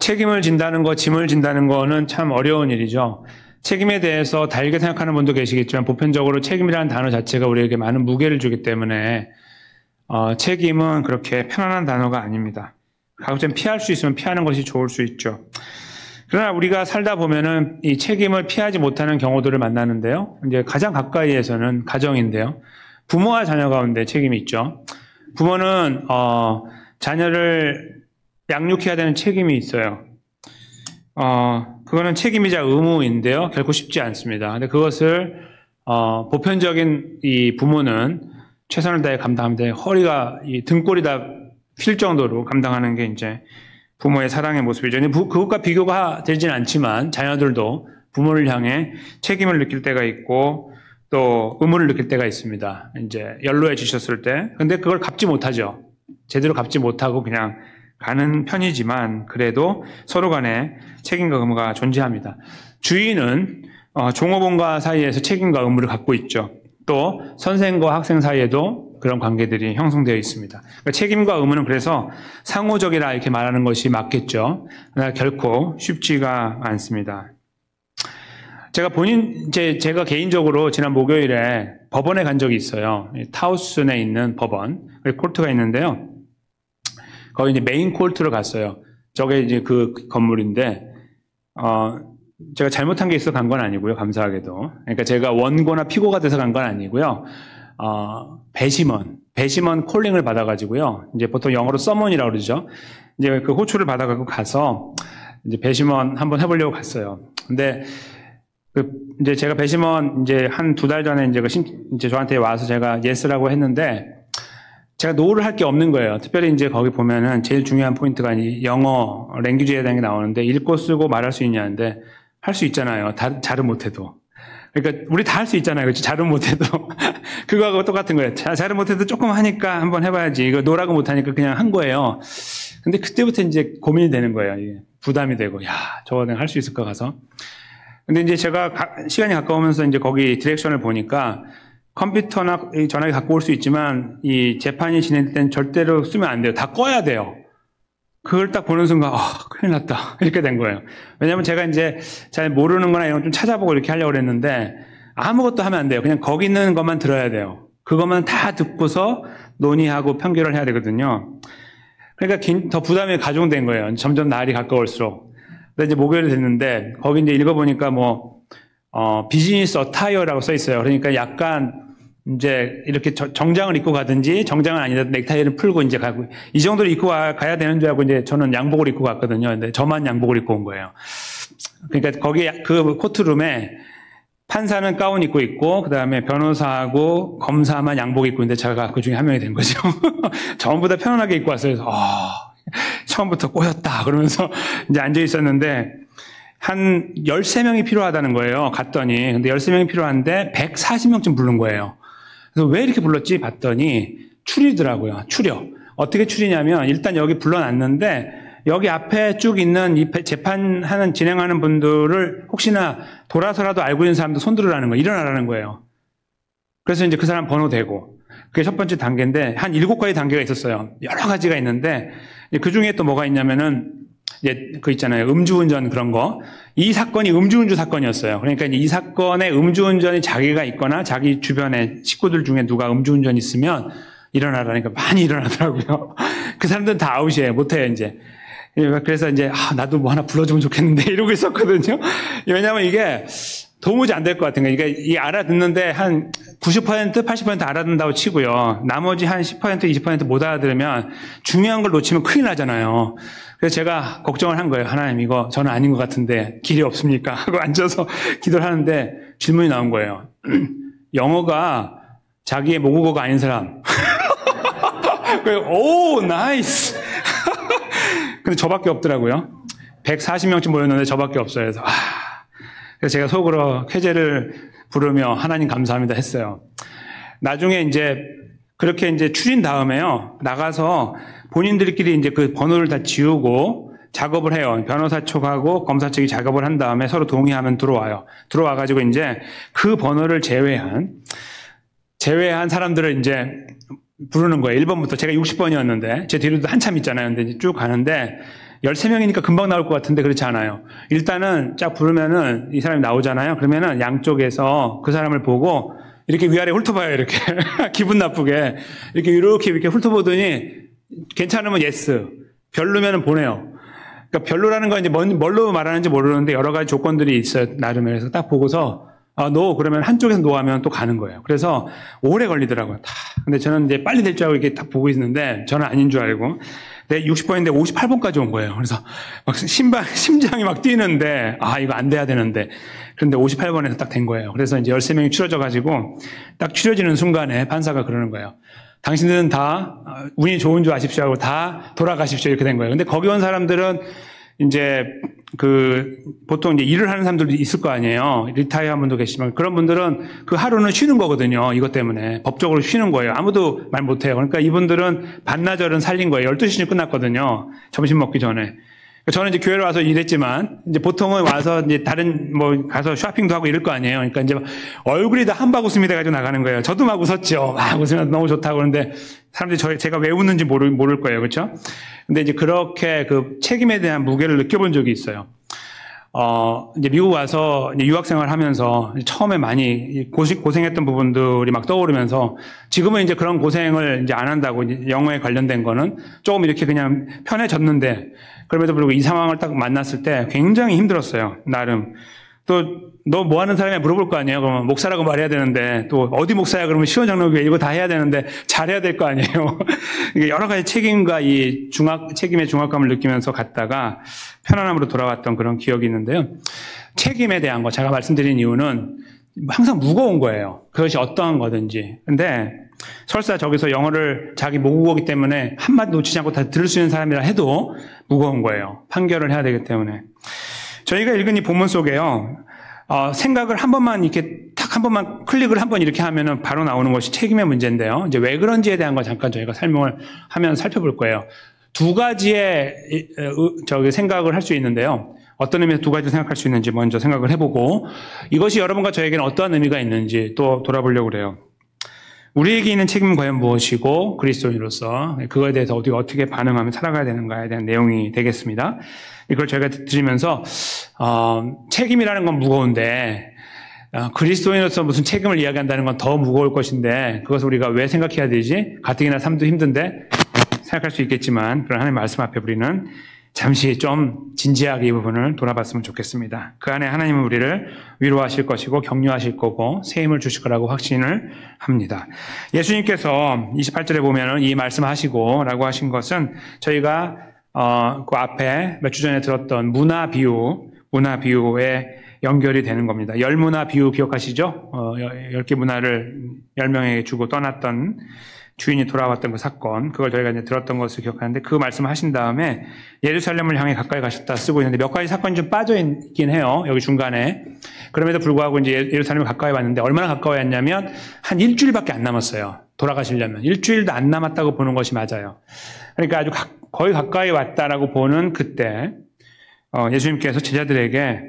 책임을 진다는 거, 짐을 진다는 거는 참 어려운 일이죠. 책임에 대해서 다르게 생각하는 분도 계시겠지만 보편적으로 책임이라는 단어 자체가 우리에게 많은 무게를 주기 때문에 책임은 그렇게 편안한 단어가 아닙니다. 가급적 피할 수 있으면 피하는 것이 좋을 수 있죠. 그러나 우리가 살다 보면은 이 책임을 피하지 못하는 경우들을 만나는데요. 이제 가장 가까이에서는 가정인데요. 부모와 자녀 가운데 책임이 있죠. 부모는 자녀를 양육해야 되는 책임이 있어요. 그거는 책임이자 의무인데요. 결코 쉽지 않습니다. 근데 그것을 보편적인 이 부모는 최선을 다해 감당하는데 허리가 이 등골이 다 필 정도로 감당하는 게 이제 부모의 사랑의 모습이죠. 그것과 비교가 되진 않지만 자녀들도 부모를 향해 책임을 느낄 때가 있고 또 의무를 느낄 때가 있습니다. 이제 연로해지셨을 때. 근데 그걸 갚지 못하죠. 제대로 갚지 못하고 그냥 가는 편이지만 그래도 서로 간에 책임과 의무가 존재합니다. 주인은 종업원과 사이에서 책임과 의무를 갖고 있죠. 또 선생과 학생 사이에도 그런 관계들이 형성되어 있습니다. 그러니까 책임과 의무는 그래서 상호적이라 이렇게 말하는 것이 맞겠죠. 그러나 결코 쉽지가 않습니다. 제가 개인적으로 지난 목요일에 법원에 간 적이 있어요. 타우슨에 있는 법원, 콜트가 있는데요. 거기 이제 메인 콜트로 갔어요. 저게 이제 그 건물인데, 제가 잘못한 게 있어 간 건 아니고요. 감사하게도. 그러니까 제가 원고나 피고가 돼서 간 건 아니고요. 배심원 콜링을 받아가지고요. 이제 보통 영어로 서먼이라고 그러죠. 이제 그 호출을 받아가지고 가서 이제 배심원 한번 해보려고 갔어요. 근데 이제 제가 배심원 이제 한 2달 전에 이제 저한테 와서 제가 예스라고 했는데 제가 노를 할 게 없는 거예요. 특별히 이제 거기 보면은 제일 중요한 포인트가 영어 랭귀지에 대한 게 나오는데 읽고 쓰고 말할 수 있냐는데 할 수 있잖아요. 잘은 못해도. 그러니까 우리 다 할 수 있잖아요. 그렇지? 잘은 못해도. 그거하고 똑같은 거예요. 잘은 못해도 조금 하니까 한번 해봐야지. 이거 노라고 못하니까 그냥 한 거예요. 근데 그때부터 이제 고민이 되는 거예요. 이게 부담이 되고, 야, 저거 내가 할 수 있을까 가서. 근데 이제 제가 시간이 가까우면서 이제 거기 디렉션을 보니까 컴퓨터나 전화기 갖고 올 수 있지만 이 재판이 진행될 땐 절대로 쓰면 안 돼요. 다 꺼야 돼요. 그걸 딱 보는 순간, 큰일 났다. 이렇게 된 거예요. 왜냐면 제가 이제 잘 모르는 거나 이런 거 좀 찾아보고 이렇게 하려고 그랬는데 아무것도 하면 안 돼요. 그냥 거기 있는 것만 들어야 돼요. 그것만 다 듣고서 논의하고 판결을 해야 되거든요. 그러니까 더 부담이 가중된 거예요. 점점 날이 가까울수록. 근데 이제 목요일이 됐는데 거기 이제 읽어보니까 비즈니스 어타이어라고 써 있어요. 그러니까 약간 이제 이렇게 정장을 입고 가든지 정장은 아니라도 넥타이를 풀고 이제 가고 이 정도로 입고 가야 되는 줄 알고 이제 저는 양복을 입고 갔거든요. 근데 저만 양복을 입고 온 거예요. 그러니까 거기 그 코트룸에 판사는 가운 입고 있고 그다음에 변호사하고 검사만 양복 입고 있는데 제가 그 중에 한 명이 된 거죠. 전부 다 편안하게 입고 왔어요. 그래서 처음부터 꼬였다 그러면서 이제 앉아 있었는데 한 13명이 필요하다는 거예요. 갔더니. 근데 13명이 필요한데 140명쯤 부른 거예요. 그래서 왜 이렇게 불렀지? 봤더니 추리더라고요. 추려. 어떻게 추리냐면 일단 여기 불러놨는데 여기 앞에 쭉 있는 이 진행하는 분들을 혹시나 돌아서라도 알고 있는 사람도 손들으라는 거예요. 일어나라는 거예요. 그래서 이제 그 사람 번호 대고. 그게 첫 번째 단계인데 한 7가지 단계가 있었어요. 여러 가지가 있는데 그 중에 또 뭐가 있냐면은 그 있잖아요. 음주운전 그런 거. 이 사건이 음주운전 사건이었어요. 그러니까 이 사건에 음주운전이 자기가 있거나 자기 주변에 식구들 중에 누가 음주운전 있으면 일어나라니까 많이 일어나더라고요. 그 사람들은 다 아웃이에요. 못해요, 이제. 그래서 이제, 나도 뭐 하나 불러주면 좋겠는데 이러고 있었거든요. 왜냐면 이게 도무지 안 될 것 같은 거예요. 그러니까 이 알아듣는데 한 90%, 80% 알아듣는다고 치고요. 나머지 한 10%, 20% 못 알아들으면 중요한 걸 놓치면 큰일 나잖아요. 그래서 제가 걱정을 한 거예요. 하나님, 이거 저는 아닌 것 같은데 길이 없습니까? 하고 앉아서 기도를 하는데 질문이 나온 거예요. 영어가 자기의 모국어가 아닌 사람. 오, 나이스. 근데 저밖에 없더라고요. 140명쯤 모였는데 저밖에 없어요. 그래서 제가 속으로 쾌제를 부르며 하나님 감사합니다 했어요. 나중에 이제 그렇게 이제 추린 다음에요. 나가서 본인들끼리 이제 그 번호를 다 지우고 작업을 해요. 변호사 쪽하고 검사 측이 작업을 한 다음에 서로 동의하면 들어와요. 들어와가지고 이제 그 번호를 제외한 사람들을 이제 부르는 거예요. 1번부터 제가 60번이었는데 제 뒤로도 한참 있잖아요. 근데 이제 쭉 가는데 13명이니까 금방 나올 것 같은데 그렇지 않아요. 일단은 쫙 부르면은 이 사람이 나오잖아요. 그러면은 양쪽에서 그 사람을 보고 이렇게 위아래 훑어봐요. 이렇게 기분 나쁘게 이렇게 훑어보더니 괜찮으면 예스, 별로면은 보내요. 그러니까 별로라는 건 이제 뭘로 말하는지 모르는데 여러 가지 조건들이 있어요. 나름에. 그래서 딱 보고서 노 그러면 한쪽에서 노하면 또 가는 거예요. 그래서 오래 걸리더라고요. 근데 저는 이제 빨리 될 줄 알고 이렇게 딱 보고 있는데 저는 아닌 줄 알고. 근데 60번인데 58번까지 온 거예요. 그래서 막 심장이 막 뛰는데 이거 안 돼야 되는데. 그런데 58번에서 딱 된 거예요. 그래서 이제 13명이 추려져가지고 딱 추려지는 순간에 판사가 그러는 거예요. 당신들은 다 운이 좋은 줄 아십시오 하고 다 돌아가십시오 이렇게 된 거예요. 근데 거기 온 사람들은 이제 보통 이제 일을 하는 사람들도 있을 거 아니에요. 리타이어 한 분도 계시지만 그런 분들은 그 하루는 쉬는 거거든요. 이것 때문에 법적으로 쉬는 거예요. 아무도 말 못해요. 그러니까 이분들은 반나절은 살린 거예요. 12시に끝났거든요. 점심 먹기 전에. 저는 이제 교회로 와서 일했지만 이제 보통은 와서 이제 다른 가서 쇼핑도 하고 이럴 거 아니에요. 그러니까 이제 얼굴이 다 한박 웃음이 돼가지고 나가는 거예요. 저도 막 웃었죠. 막 웃으면 너무 좋다고 그러는데 사람들이 제가 왜 웃는지 모를 거예요. 그렇죠? 근데 이제 그렇게 그 책임에 대한 무게를 느껴본 적이 있어요. 이제 미국 와서 이제 유학생활 하면서 처음에 많이 고생했던 부분들이 막 떠오르면서 지금은 이제 그런 고생을 이제 안 한다고 이제 영어에 관련된 거는 조금 이렇게 그냥 편해졌는데 그럼에도 불구하고 이 상황을 딱 만났을 때 굉장히 힘들었어요. 나름. 또 너 뭐 하는 사람이야 물어볼 거 아니에요. 그러면 목사라고 말해야 되는데 또 어디 목사야 그러면 시원장로교회 이거 다 해야 되는데 잘해야 될 거 아니에요. 여러 가지 책임과 이 책임의 중압감을 느끼면서 갔다가 편안함으로 돌아왔던 그런 기억이 있는데요. 책임에 대한 거 제가 말씀드린 이유는 항상 무거운 거예요. 그것이 어떠한 거든지. 근데 설사 저기서 영어를 자기 모국어기 때문에 한마디 놓치지 않고 다 들을 수 있는 사람이라 해도 무거운 거예요. 판결을 해야 되기 때문에. 저희가 읽은 이 본문 속에요. 생각을 한 번만 이렇게 한 번만 클릭을 한 번 이렇게 하면은 바로 나오는 것이 책임의 문제인데요. 이제 왜 그런지에 대한 거 잠깐 저희가 설명을 하면 살펴볼 거예요. 두 가지의 생각을 할 수 있는데요. 어떤 의미에서 두 가지를 생각할 수 있는지 먼저 생각을 해보고 이것이 여러분과 저에게는 어떠한 의미가 있는지 또 돌아보려고 그래요. 우리에게 있는 책임은 과연 무엇이고 그리스도인으로서 그거에 대해서 어떻게 반응하며 살아가야 되는가에 대한 내용이 되겠습니다. 이걸 저희가 들으면서 책임이라는 건 무거운데 그리스도인으로서 무슨 책임을 이야기한다는 건 더 무거울 것인데 그것을 우리가 왜 생각해야 되지? 가뜩이나 삶도 힘든데 생각할 수 있겠지만 그런 하나님의 말씀 앞에 우리는 잠시 좀 진지하게 이 부분을 돌아봤으면 좋겠습니다. 그 안에 하나님은 우리를 위로하실 것이고 격려하실 거고 새 힘을 주실 거라고 확신을 합니다. 예수님께서 28절에 보면은 이 말씀하시고 라고 하신 것은 저희가 그 앞에 몇 주 전에 들었던 문화 비유에 연결이 되는 겁니다. 열문화 비유 기억하시죠? 10개 문화를 10명에게 주고 떠났던 주인이 돌아왔던 그 사건, 그걸 저희가 이제 들었던 것을 기억하는데 그 말씀을 하신 다음에 예루살렘을 향해 가까이 가셨다 쓰고 있는데 몇 가지 사건이 좀 빠져 있긴 해요. 여기 중간에. 그럼에도 불구하고 이제 예루살렘을 가까이 왔는데 얼마나 가까이 왔냐면 한 일주일밖에 안 남았어요. 돌아가시려면. 일주일도 안 남았다고 보는 것이 맞아요. 그러니까 아주 거의 가까이 왔다라고 보는 그때 예수님께서 제자들에게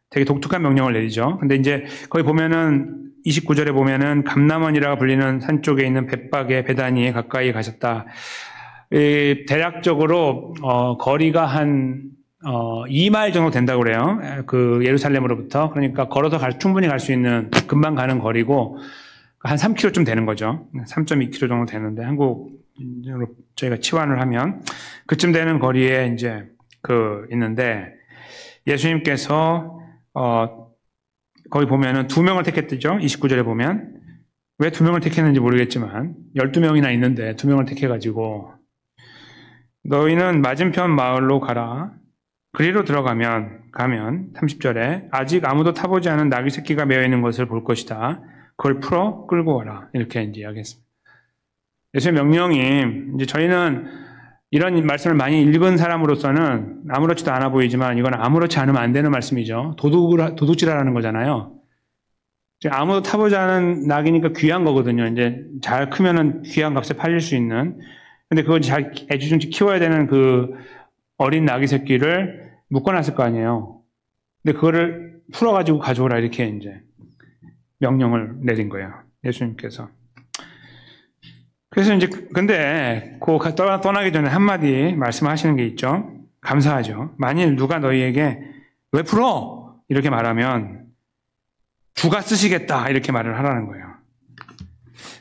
되게 독특한 명령을 내리죠. 근데 이제 거기 보면은 29절에 보면은 감람원이라고 불리는 산 쪽에 있는 벳박의 베다니에 가까이 가셨다. 대략적으로 거리가 한 2마일 정도 된다고 그래요. 그 예루살렘으로부터. 그러니까 걸어서 충분히 갈 수 있는 금방 가는 거리고 한 3km쯤 되는 거죠. 3.2km 정도 되는데 한국으로 저희가 치환을 하면 그쯤 되는 거리에 이제 있는데 예수님께서 거기 보면은 2명을 택했죠. 29절에 보면. 왜 2명을 택했는지 모르겠지만 12명이나 있는데 2명을 택해가지고 너희는 맞은편 마을로 가라. 그리로 가면 30절에 아직 아무도 타보지 않은 나귀 새끼가 매어 있는 것을 볼 것이다. 그걸 풀어 끌고 와라. 이렇게 이제 이야기했습니다. 예수의 명령이 이제 저희는 이런 말씀을 많이 읽은 사람으로서는 아무렇지도 않아 보이지만 이건 아무렇지 않으면 안 되는 말씀이죠. 도둑질하라는 거잖아요. 아무도 타보지 않은 낙이니까 귀한 거거든요. 이제 잘 크면은 귀한 값에 팔릴 수 있는. 근데 그걸 잘 애지중지 키워야 되는 그 어린 낙이 새끼를 묶어놨을 거 아니에요. 근데 그거를 풀어가지고 가져오라 이렇게 이제 명령을 내린 거예요. 예수님께서. 그래서 이제 근데 떠나기 전에 한마디 말씀하시는 게 있죠. 감사하죠. 만일 누가 너희에게 왜 풀어? 이렇게 말하면 주가 쓰시겠다 이렇게 말을 하라는 거예요.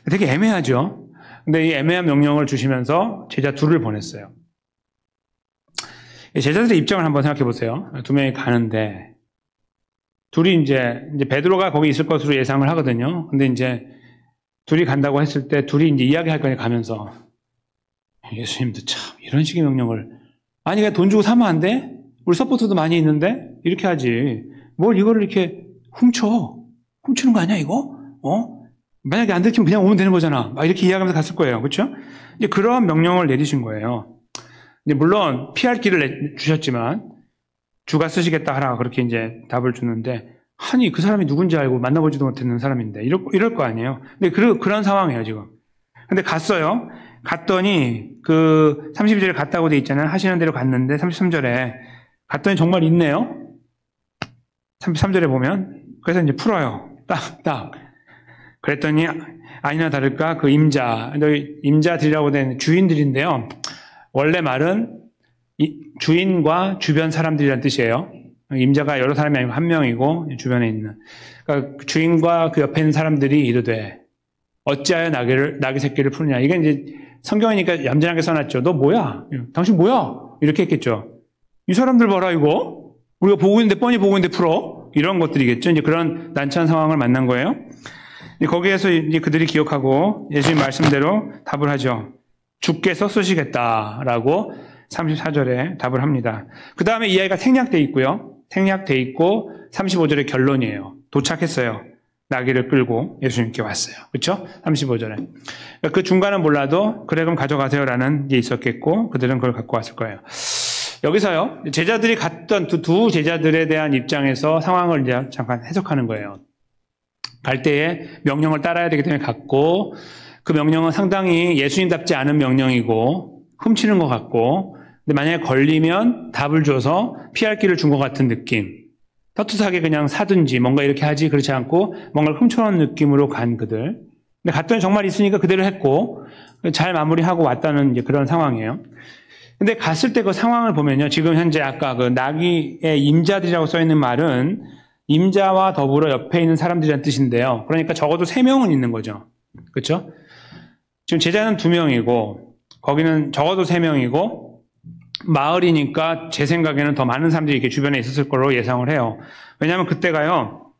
되게 애매하죠. 근데 이 애매한 명령을 주시면서 제자 둘을 보냈어요. 제자들의 입장을 한번 생각해 보세요. 두 명이 가는데 둘이 이제 베드로가 거기 있을 것으로 예상을 하거든요. 근데 이제 둘이 간다고 했을 때 둘이 이제 이야기할 거니 가면서 예수님도 참 이런 식의 명령을 아니 그냥 돈 주고 사면 안 돼? 우리 서포터도 많이 있는데 이렇게 하지. 뭘 이거를 이렇게 훔치는 거 아니야 이거? 만약에 안 들키면 그냥 오면 되는 거잖아. 막 이렇게 이야기하면서 갔을 거예요. 그렇죠? 이제 그런 명령을 내리신 거예요. 근데 물론 피할 길을 주셨지만 주가 쓰시겠다 하라 그렇게 이제 답을 주는데 아니 그 사람이 누군지 알고 만나보지도 못했는 사람인데 이럴 거 아니에요. 근데 그런 상황이에요 지금. 근데 갔어요. 갔더니 그 32절에 갔다고 돼 있잖아요. 하시는 대로 갔는데 33절에 갔더니 정말 있네요. 33절에 보면 그래서 이제 풀어요. 딱. 그랬더니 아니나 다를까 그 임자들이라고 된 주인들인데요. 원래 말은 주인과 주변 사람들이라는 뜻이에요. 임자가 여러 사람이 아니고 한 명이고 주변에 있는. 그러니까 주인과 그 옆에 있는 사람들이 이르되 어찌하여 나귀 새끼를 푸느냐. 이게 이제 성경이니까 얌전하게 써놨죠. 너 뭐야? 당신 뭐야? 이렇게 했겠죠. 이 사람들 봐라 이거. 우리가 보고 있는데 뻔히 보고 있는데 풀어. 이런 것들이겠죠. 이제 그런 난처한 상황을 만난 거예요. 거기에서 이제 그들이 기억하고 예수님 말씀대로 답을 하죠. 주께서 쓰시겠다라고 34절에 답을 합니다. 그 다음에 이야기가 생략되어 있고요. 생략되어 있고 35절의 결론이에요. 도착했어요. 나귀를 끌고 예수님께 왔어요. 그렇죠? 35절에. 그 중간은 몰라도 그래 그럼 가져가세요라는 게 있었겠고 그들은 그걸 갖고 왔을 거예요. 여기서요. 제자들이 갔던 두 제자들에 대한 입장에서 상황을 이제 잠깐 해석하는 거예요. 갈 때에 명령을 따라야 되기 때문에 갔고 그 명령은 상당히 예수님답지 않은 명령이고 훔치는 것 같고 근데 만약에 걸리면 답을 줘서 피할 길을 준 것 같은 느낌. 떳떳하게 그냥 사든지 뭔가 이렇게 하지 그렇지 않고 뭔가를 훔쳐놓은 느낌으로 간 그들. 근데 갔더니 정말 있으니까 그대로 했고 잘 마무리하고 왔다는 이제 그런 상황이에요. 근데 갔을 때 그 상황을 보면요. 지금 현재 아까 그 나귀의 임자들이라고 써 있는 말은 임자와 더불어 옆에 있는 사람들이라는 뜻인데요. 그러니까 적어도 3명은 있는 거죠. 그렇죠? 지금 제자는 2명이고 거기는 적어도 3명이고 마을이니까 제 생각에는 더 많은 사람들이 이렇게 주변에 있었을 거로 예상을 해요. 왜냐하면 그때가요.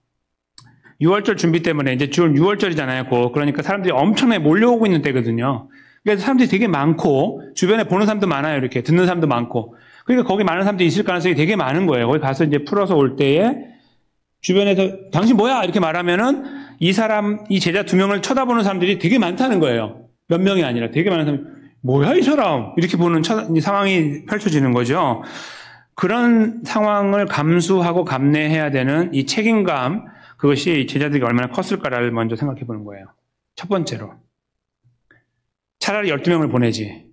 6월절 준비 때문에 이제 지금 6월절이잖아요. 그러니까 사람들이 엄청나게 몰려오고 있는 때거든요. 그래서 사람들이 되게 많고 주변에 보는 사람도 많아요. 이렇게 듣는 사람도 많고. 그러니까 거기 많은 사람들이 있을 가능성이 되게 많은 거예요. 거기 가서 이제 풀어서 올 때에 주변에서 당신 뭐야? 이렇게 말하면은 이 제자 2명을 쳐다보는 사람들이 되게 많다는 거예요. 몇 명이 아니라 되게 많은 사람이 뭐야 이 사람? 이렇게 보는 상황이 펼쳐지는 거죠. 그런 상황을 감수하고 감내해야 되는 이 책임감 그것이 제자들이 얼마나 컸을까를 먼저 생각해 보는 거예요. 첫 번째로. 차라리 12명을 보내지.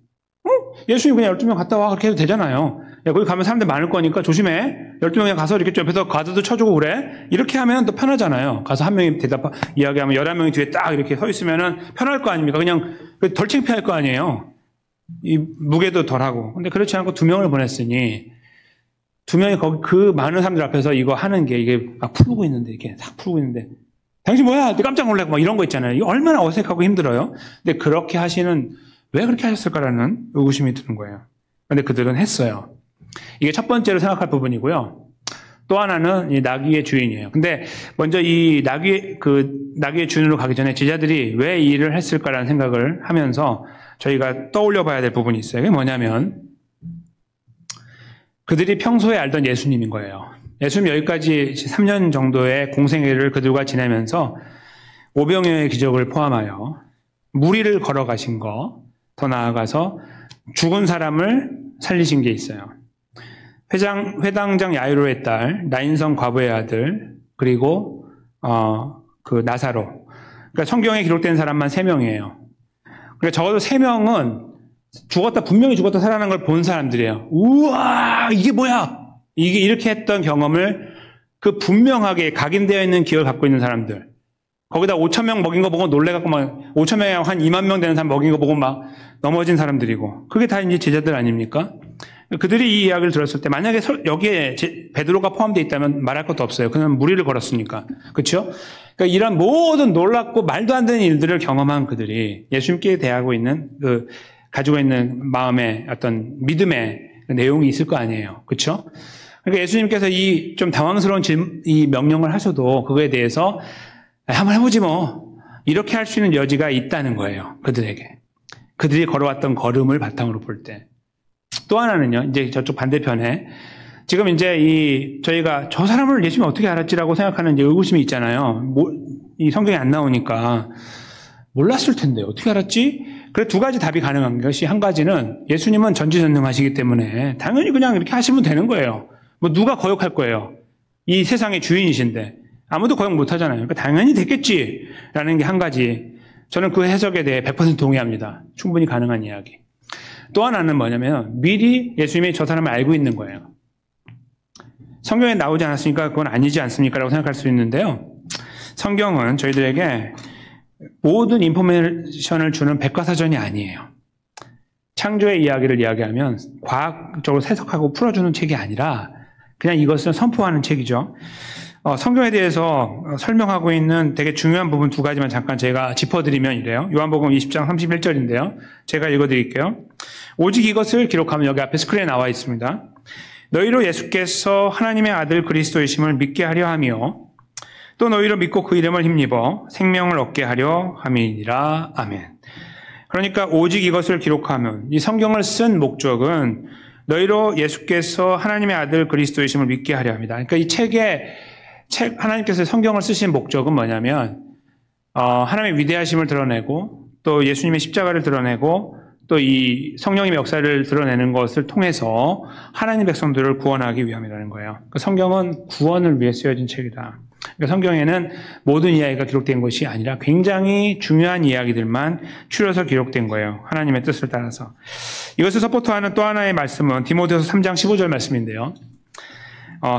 예수님 그냥 12명 갔다 와 그렇게 해도 되잖아요. 야, 거기 가면 사람들 많을 거니까 조심해. 12명이 가서 이렇게 옆에서 가드도 쳐주고 그래. 이렇게 하면 더 편하잖아요. 가서 한 명이 이야기하면 11명이 뒤에 딱 이렇게 서 있으면 편할 거 아닙니까? 그냥 덜 창피할 거 아니에요. 이 무게도 덜하고. 근데 그렇지 않고 2명을 보냈으니 2명이 거기 그 많은 사람들 앞에서 이거 하는 게 이게 막 풀고 있는데 이렇게 싹 풀고 있는데 당신 뭐야? 깜짝 놀라고 막 이런 거 있잖아요. 이거 얼마나 어색하고 힘들어요. 근데 그렇게 왜 그렇게 하셨을까라는 의구심이 드는 거예요. 근데 그들은 했어요. 이게 첫 번째로 생각할 부분이고요. 또 하나는 이 나귀의 주인이에요. 근데 먼저 이 나귀의 주인으로 가기 전에 제자들이 왜 이 일을 했을까라는 생각을 하면서 저희가 떠올려 봐야 될 부분이 있어요. 그게 뭐냐면 그들이 평소에 알던 예수님인 거예요. 예수님 여기까지 3년 정도의 공생애를 그들과 지내면서 500여의 기적을 포함하여 무리를 걸어가신 거, 더 나아가서 죽은 사람을 살리신 게 있어요. 회당장 야이로의 딸, 나인성 과부의 아들, 그리고 그 나사로. 그러니까 성경에 기록된 사람만 3명이에요. 그러니까 적어도 3명은 분명히 죽었다 살아난 걸 본 사람들이에요. 우와, 이게 뭐야? 이게 이렇게 했던 경험을 그 분명하게 각인되어 있는 기억을 갖고 있는 사람들. 거기다 5,000명 먹인 거 보고 놀래갖고 막 5,000명에 한 2만 명 되는 사람 먹인 거 보고 막 넘어진 사람들이고. 그게 다 이제 제자들 아닙니까? 그들이 이 이야기를 들었을 때 만약에 여기에 베드로가 포함되어 있다면 말할 것도 없어요. 그는 무리를 걸었으니까. 그렇죠? 그러니까 이런 모든 놀랍고 말도 안 되는 일들을 경험한 그들이 예수님께 대하고 있는 가지고 있는 마음의 어떤 믿음의 내용이 있을 거 아니에요. 그렇죠? 그러니까 예수님께서 이 좀 당황스러운 이 명령을 하셔도 그거에 대해서 한번 해보지 뭐 이렇게 할 수 있는 여지가 있다는 거예요. 그들에게. 그들이 걸어왔던 걸음을 바탕으로 볼 때. 또 하나는요, 이제 저쪽 반대편에, 지금 이제 저희가 저 사람을 예수님이 어떻게 알았지라고 생각하는 이제 의구심이 있잖아요. 이 성경에 안 나오니까. 몰랐을 텐데, 어떻게 알았지? 그래, 두 가지 답이 가능한 것이, 한 가지는 예수님은 전지전능하시기 때문에 당연히 그냥 이렇게 하시면 되는 거예요. 뭐 누가 거역할 거예요. 이 세상의 주인이신데. 아무도 거역 못 하잖아요. 그러니까 당연히 됐겠지라는 게 한 가지. 저는 그 해석에 대해 100% 동의합니다. 충분히 가능한 이야기. 또 하나는 뭐냐면 미리 예수님이 저 사람을 알고 있는 거예요. 성경에 나오지 않았으니까 그건 아니지 않습니까? 라고 생각할 수 있는데요. 성경은 저희들에게 모든 인포메이션을 주는 백과사전이 아니에요. 창조의 이야기를 이야기하면 과학적으로 해석하고 풀어주는 책이 아니라 그냥 이것을 선포하는 책이죠. 성경에 대해서 설명하고 있는 되게 중요한 부분 두 가지만 잠깐 제가 짚어드리면 이래요. 요한복음 20장 31절인데요. 제가 읽어드릴게요. 오직 이것을 기록하면 여기 앞에 스크린에 나와 있습니다. 너희로 예수께서 하나님의 아들 그리스도이심을 믿게 하려 하며 또 너희로 믿고 그 이름을 힘입어 생명을 얻게 하려 함이니라. 아멘. 그러니까 오직 이것을 기록하면 이 성경을 쓴 목적은 너희로 예수께서 하나님의 아들 그리스도이심을 믿게 하려 합니다. 그러니까 이 하나님께서 성경을 쓰신 목적은 뭐냐면 하나님의 위대하심을 드러내고 또 예수님의 십자가를 드러내고 또 이 성령님의 역사를 드러내는 것을 통해서 하나님 백성들을 구원하기 위함이라는 거예요. 그러니까 성경은 구원을 위해 쓰여진 책이다. 그러니까 성경에는 모든 이야기가 기록된 것이 아니라 굉장히 중요한 이야기들만 추려서 기록된 거예요. 하나님의 뜻을 따라서. 이것을 서포트하는 또 하나의 말씀은 디모데후서 3장 15절 말씀인데요.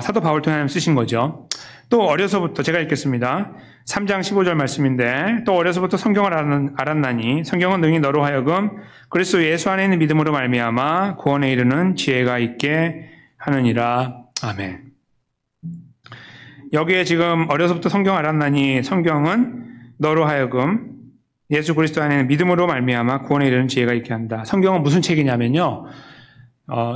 사도 바울 통해 하나님 쓰신 거죠. 또 어려서부터 제가 읽겠습니다. 3장 15절 말씀인데 또 어려서부터 성경을 알았나니 성경은 능히 너로 하여금 그리스도 예수 안에 있는 믿음으로 말미암아 구원에 이르는 지혜가 있게 하느니라. 아멘. 여기에 지금 어려서부터 성경을 알았나니 성경은 너로 하여금 예수 그리스도 안에 있는 믿음으로 말미암아 구원에 이르는 지혜가 있게 한다. 성경은 무슨 책이냐면요.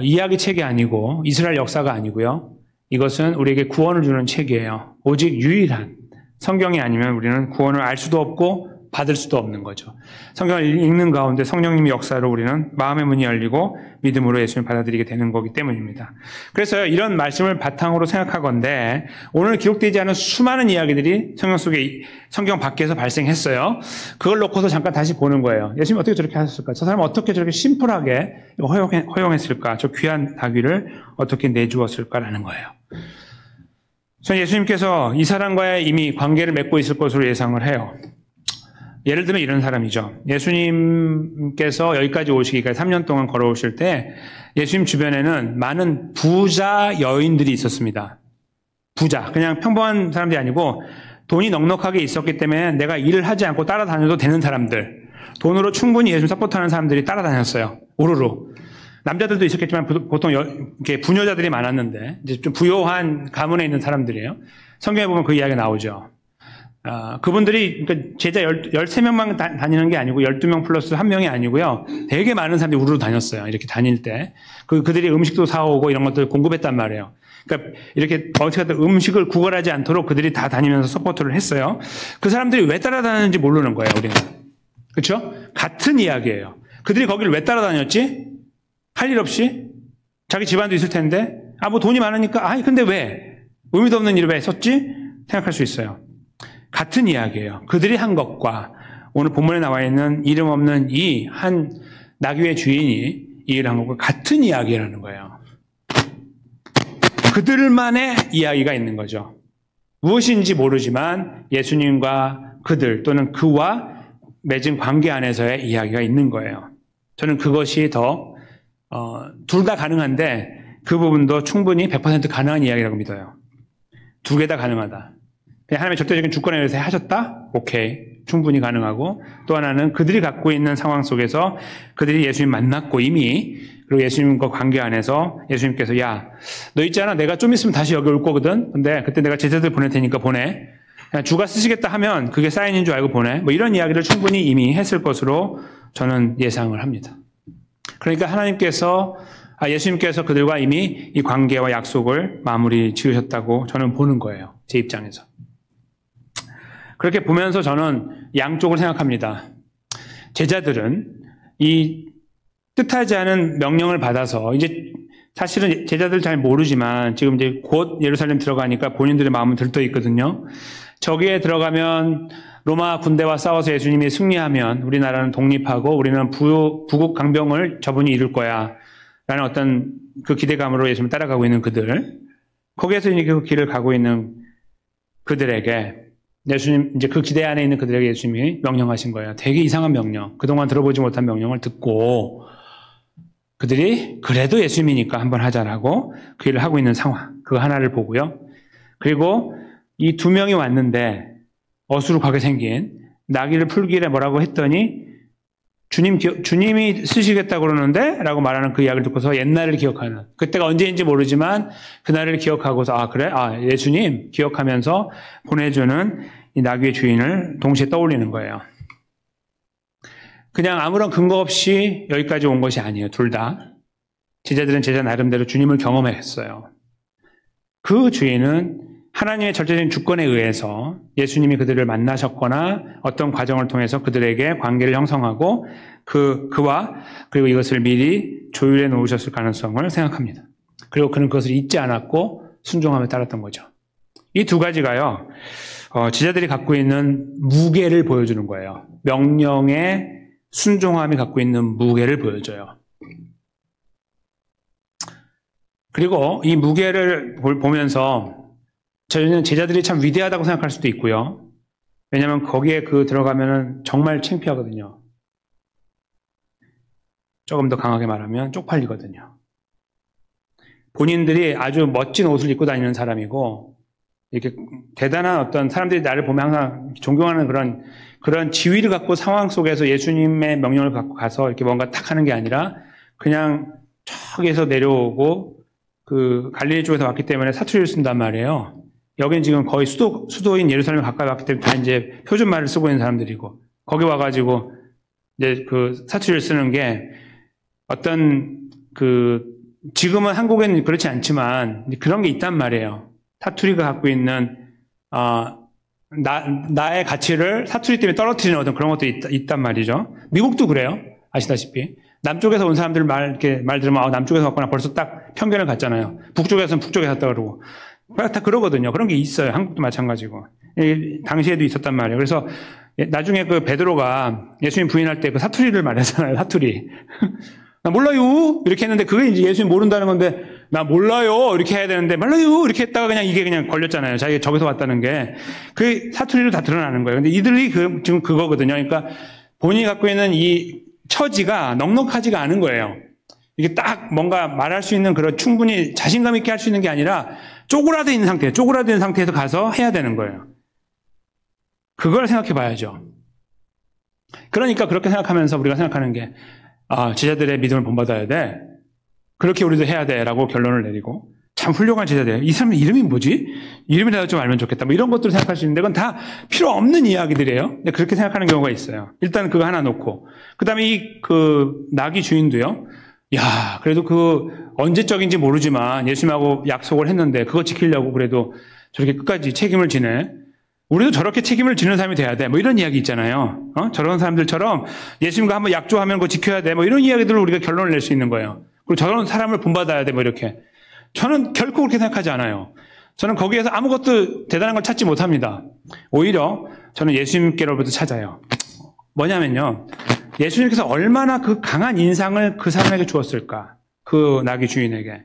이야기 책이 아니고 이스라엘 역사가 아니고요. 이것은 우리에게 구원을 주는 책이에요. 오직 유일한 성경이 아니면 우리는 구원을 알 수도 없고 받을 수도 없는 거죠. 성경을 읽는 가운데 성령님의 역사로 우리는 마음의 문이 열리고 믿음으로 예수님을 받아들이게 되는 거기 때문입니다. 그래서 이런 말씀을 바탕으로 생각하건대 오늘 기록되지 않은 수많은 이야기들이 성경 속에 성경 밖에서 발생했어요. 그걸 놓고서 잠깐 다시 보는 거예요. 예수님이 어떻게 저렇게 하셨을까? 저 사람은 어떻게 저렇게 심플하게 허용했을까? 저 귀한 다귀를 어떻게 내주었을까라는 거예요. 저는 예수님께서 이 사람과의 이미 관계를 맺고 있을 것으로 예상을 해요. 예를 들면 이런 사람이죠. 예수님께서 여기까지 오시기까지 3년 동안 걸어오실 때 예수님 주변에는 많은 부자 여인들이 있었습니다. 부자. 그냥 평범한 사람들이 아니고 돈이 넉넉하게 있었기 때문에 내가 일을 하지 않고 따라다녀도 되는 사람들. 돈으로 충분히 예수님 서포트하는 사람들이 따라다녔어요. 우르르. 남자들도 있었겠지만 보통 이렇게 부녀자들이 많았는데 이제 좀 부요한 가문에 있는 사람들이에요. 성경에 보면 그 이야기가 나오죠. 그분들이 그러니까 제자 13명만 다니는 게 아니고 12명 플러스 1명이 아니고요. 되게 많은 사람들이 우르르 다녔어요. 이렇게 다닐 때. 그들이 음식도 사오고 이런 것들을 공급했단 말이에요. 그러니까 이렇게 어떻게 음식을 구걸하지 않도록 그들이 다 다니면서 서포트를 했어요. 그 사람들이 왜 따라다녔는지 모르는 거예요. 우리는. 그렇죠? 같은 이야기예요. 그들이 거기를 왜 따라다녔지? 할 일 없이? 자기 집안도 있을 텐데 뭐 돈이 많으니까 근데 왜? 의미도 없는 일을 왜 했었지? 생각할 수 있어요. 같은 이야기예요. 그들이 한 것과 오늘 본문에 나와 있는 이름 없는 이 한 나귀의 주인이 이 일을 한 것과 같은 이야기라는 거예요. 그들만의 이야기가 있는 거죠. 무엇인지 모르지만 예수님과 그들 또는 그와 맺은 관계 안에서의 이야기가 있는 거예요. 저는 그것이 둘 다 가능한데 그 부분도 충분히 100% 가능한 이야기라고 믿어요. 두 개 다 가능하다. 하나님의 절대적인 주권에 의해서 하셨다? 오케이. 충분히 가능하고, 또 하나는 그들이 갖고 있는 상황 속에서 그들이 예수님 만났고 이미, 그리고 예수님과 관계 안에서 예수님께서 야, 너 있잖아. 내가 좀 있으면 다시 여기 올 거거든. 근데 그때 내가 제자들 보낼 테니까 보내. 그냥 주가 쓰시겠다 하면 그게 사인인 줄 알고 보내. 뭐 이런 이야기를 충분히 이미 했을 것으로 저는 예상을 합니다. 그러니까 하나님께서, 예수님께서 그들과 이미 이 관계와 약속을 마무리 지으셨다고 저는 보는 거예요. 제 입장에서. 그렇게 보면서 저는 양쪽을 생각합니다. 제자들은 이 뜻하지 않은 명령을 받아서 이제 사실은 제자들 잘 모르지만 지금 이제 곧 예루살렘 들어가니까 본인들의 마음은 들떠 있거든요. 저기에 들어가면 로마 군대와 싸워서 예수님이 승리하면 우리나라는 독립하고 우리는 부국 강병을 저분이 이룰 거야 라는 어떤 그 기대감으로 예수님을 따라가고 있는 그들, 거기에서 이제 그 길을 가고 있는 그들에게 예수님, 이제 그 기대 안에 있는 그들에게 예수님이 명령하신 거예요. 되게 이상한 명령, 그동안 들어보지 못한 명령을 듣고 그들이 그래도 예수님이니까 한번 하자라고 그 일을 하고 있는 상황, 그 하나를 보고요. 그리고 이 두 명이 왔는데 어수룩하게 생긴 나귀를 풀길에 뭐라고 했더니 주님이 쓰시겠다고 그러는데? 라고 말하는 그 이야기를 듣고서 옛날을 기억하는, 그때가 언제인지 모르지만 그날을 기억하고서 그래? 예수님 기억하면서 보내주는 이 나귀의 주인을 동시에 떠올리는 거예요. 그냥 아무런 근거 없이 여기까지 온 것이 아니에요. 둘 다. 제자들은 제자 나름대로 주님을 경험했어요. 그 주인은 하나님의 절대적인 주권에 의해서 예수님이 그들을 만나셨거나 어떤 과정을 통해서 그들에게 관계를 형성하고 그와 그리고 이것을 미리 조율해 놓으셨을 가능성을 생각합니다. 그리고 그는 그것을 잊지 않았고 순종함에 따랐던 거죠. 이 두 가지가요, 제자들이 갖고 있는 무게를 보여주는 거예요. 명령에 순종함이 갖고 있는 무게를 보여줘요. 그리고 이 무게를 보면서 저희는 제자들이 참 위대하다고 생각할 수도 있고요. 왜냐하면 거기에 들어가면은 정말 창피하거든요. 조금 더 강하게 말하면 쪽팔리거든요. 본인들이 아주 멋진 옷을 입고 다니는 사람이고, 이렇게 대단한 어떤 사람들이 나를 보면 항상 존경하는 그런 지위를 갖고 상황 속에서 예수님의 명령을 갖고 가서 이렇게 뭔가 탁 하는 게 아니라 그냥 저기에서 내려오고 그 갈릴리 쪽에서 왔기 때문에 사투리를 쓴단 말이에요. 여기는 지금 거의 수도인 예루살렘에 가까이 왔기 때문에 다 이제 표준말을 쓰고 있는 사람들이고, 거기 와가지고 이제 그 사투리를 쓰는 게 어떤 지금은 한국에는 그렇지 않지만 그런 게 있단 말이에요. 사투리가 갖고 있는, 나의 가치를 사투리 때문에 떨어뜨리는 어떤 그런 것도 있단 말이죠. 미국도 그래요. 아시다시피. 남쪽에서 온 사람들 말 들으면, 남쪽에서 왔구나. 벌써 딱 편견을 갖잖아요. 북쪽에서는 북쪽에서 왔다 그러고. 다 그러거든요. 그런 게 있어요. 한국도 마찬가지고. 당시에도 있었단 말이에요. 그래서 나중에 그 베드로가 예수님 부인할 때 그 사투리를 말했잖아요. 사투리. 나 몰라요. 이렇게 했는데 그게 이제 예수님 모른다는 건데, 나 몰라요. 이렇게 해야 되는데, 몰라요. 이렇게 했다가 그냥 이게 그냥 걸렸잖아요. 자기가 저기서 왔다는 게. 그 사투리로 다 드러나는 거예요. 근데 이들이 지금 그거거든요. 그러니까 본인이 갖고 있는 이 처지가 넉넉하지가 않은 거예요. 이게 딱 뭔가 말할 수 있는 그런 충분히 자신감 있게 할 수 있는 게 아니라 쪼그라져 있는 상태에서 가서 해야 되는 거예요. 그걸 생각해 봐야죠. 그러니까 그렇게 생각하면서 우리가 생각하는 게, 제자들의 믿음을 본받아야 돼. 그렇게 우리도 해야 돼. 라고 결론을 내리고, 참 훌륭한 제자들. 이 사람 이름이 뭐지? 이름이라도 좀 알면 좋겠다. 뭐 이런 것들을 생각할 수 있는데, 그건 다 필요 없는 이야기들이에요. 근데 그렇게 생각하는 경우가 있어요. 일단 그거 하나 놓고. 그 다음에 나귀 주인도요. 야, 그래도 언제적인지 모르지만 예수님하고 약속을 했는데 그거 지키려고 그래도 저렇게 끝까지 책임을 지네. 우리도 저렇게 책임을 지는 사람이 돼야 돼. 뭐 이런 이야기 있잖아요. 저런 사람들처럼 예수님과 한번 약조하면 그거 지켜야 돼. 뭐 이런 이야기들을 우리가 결론을 낼 수 있는 거예요. 그리고 저런 사람을 본받아야 돼. 뭐 이렇게. 저는 결코 그렇게 생각하지 않아요. 저는 거기에서 아무것도 대단한 걸 찾지 못합니다. 오히려 저는 예수님께로부터 찾아요. 뭐냐면요. 예수님께서 얼마나 그 강한 인상을 그 사람에게 주었을까? 그 나귀 주인에게.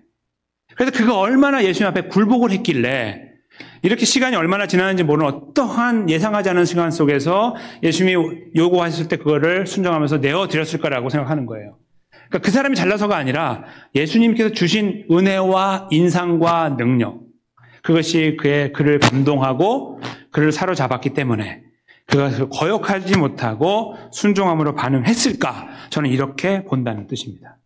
그래서 그가 얼마나 예수님 앞에 굴복을 했길래 이렇게 시간이 얼마나 지났는지 모르는 어떠한 예상하지 않은 시간 속에서 예수님이 요구하셨을 때 그거를 순종하면서 내어드렸을 거라고 생각하는 거예요. 그러니까 그 사람이 잘나서가 아니라 예수님께서 주신 은혜와 인상과 능력, 그것이 그를 감동하고 그를 사로잡았기 때문에 그것을 거역하지 못하고 순종함으로 반응했을까? 저는 이렇게 본다는 뜻입니다.